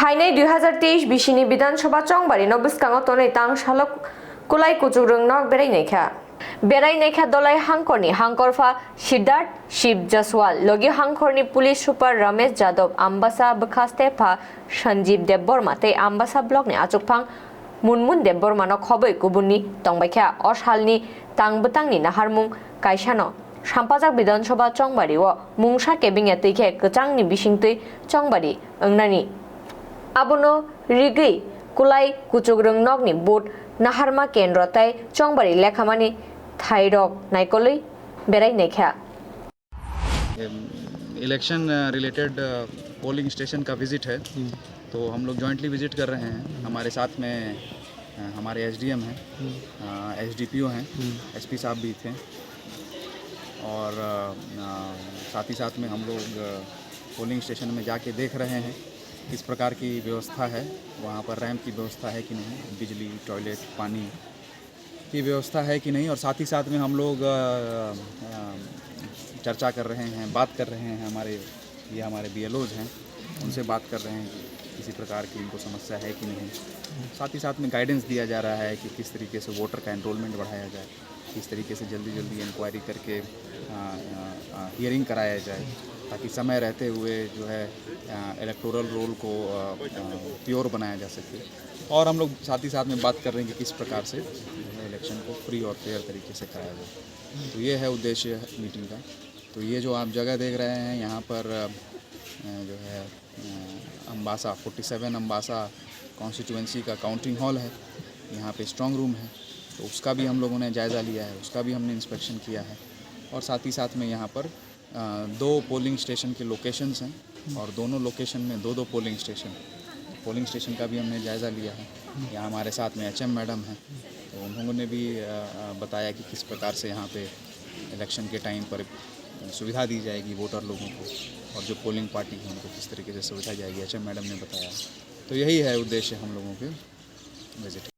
हाइनै 2023 बिसिनि विधानसभा चंबारि नो बिस्कांगो तनै तां शालक कुलाई कुचुरंग नक बेरायनायखा दलाई हांकरनि हांकरफा सिद्धार्थ शिव जसवाल लगी हांकरनि पुलिस सुपर रमेश जादव आम्बासा बखास्तेफा संजीव देवबर्मा ते आम्बासा ब्लॉकनि आचुकफां मुनमुन देवबर्मा न खबै गुबुननि तंबायखा असालनि तांबतांनि नाहारमुं कायसानो साम्पाजाक विधानसभा चंबारि ओ मुंसा केबिंग तैखे गचांनि बिसिंतै चंबारि अंगनानि आबनो रिगै कुलाई कुचुग्रंग नगनि बोट नाहारमा केन्द्र तै चंबारि लेखामानि थाइरक नाइकलै बेरायनायखा इलेक्शन रिलेटेड पोलिंग स्टेशन का विजिट है। तो हम लोग जॉइंटली विजिट कर रहे हैं। हमारे साथ में हमारे एसडीएम हैं, एसडीपीओ हैं, एसपी साहब भी थे और साथ ही साथ में हम लोग पोलिंग स्टेशन में जाके देख रहे हैं किस प्रकार की व्यवस्था है, वहाँ पर रैंप की व्यवस्था है कि नहीं, बिजली, टॉयलेट, पानी की व्यवस्था है कि नहीं। और साथ ही साथ में हम लोग चर्चा कर रहे हैं, बात कर रहे हैं। हमारे बीएलओज हैं, उनसे बात कर रहे हैं कि किसी प्रकार की इनको समस्या है कि नहीं। साथ ही साथ में गाइडेंस दिया जा रहा है कि किस तरीके से वोटर का एनरोलमेंट बढ़ाया जाए, किस तरीके से जल्दी इंक्वायरी करके हियरिंग कराया जाए, ताकि समय रहते हुए जो है इलेक्टोरल रोल को प्योर बनाया जा सके। और हम लोग साथ ही साथ में बात कर रहे हैं कि किस प्रकार से इलेक्शन को फ्री और फेयर तरीके से कराया जाए। तो ये है उद्देश्य मीटिंग का। तो ये जो आप जगह देख रहे हैं यहाँ पर जो है अम्बासा 47 अम्बासा कॉन्स्टिट्यूएंसी का काउंटिंग हॉल है। यहाँ पे स्ट्रांग रूम है, तो उसका भी हम लोगों ने जायज़ा लिया है, उसका भी हमने इंस्पेक्शन किया है। और साथ ही साथ में यहाँ पर 2 पोलिंग स्टेशन के लोकेशंस हैं और दोनों लोकेशन में 2 पोलिंग स्टेशन का भी हमने जायज़ा लिया है। यहाँ हमारे साथ में एचएम मैडम हैं, तो उन्होंने भी बताया कि किस प्रकार से यहाँ पे इलेक्शन के टाइम पर सुविधा दी जाएगी वोटर लोगों को, और जो पोलिंग पार्टी है उनको किस तरीके से सुविधा जाएगी, एचएम मैडम ने बताया। तो यही है उद्देश्य हम लोगों के विजिट।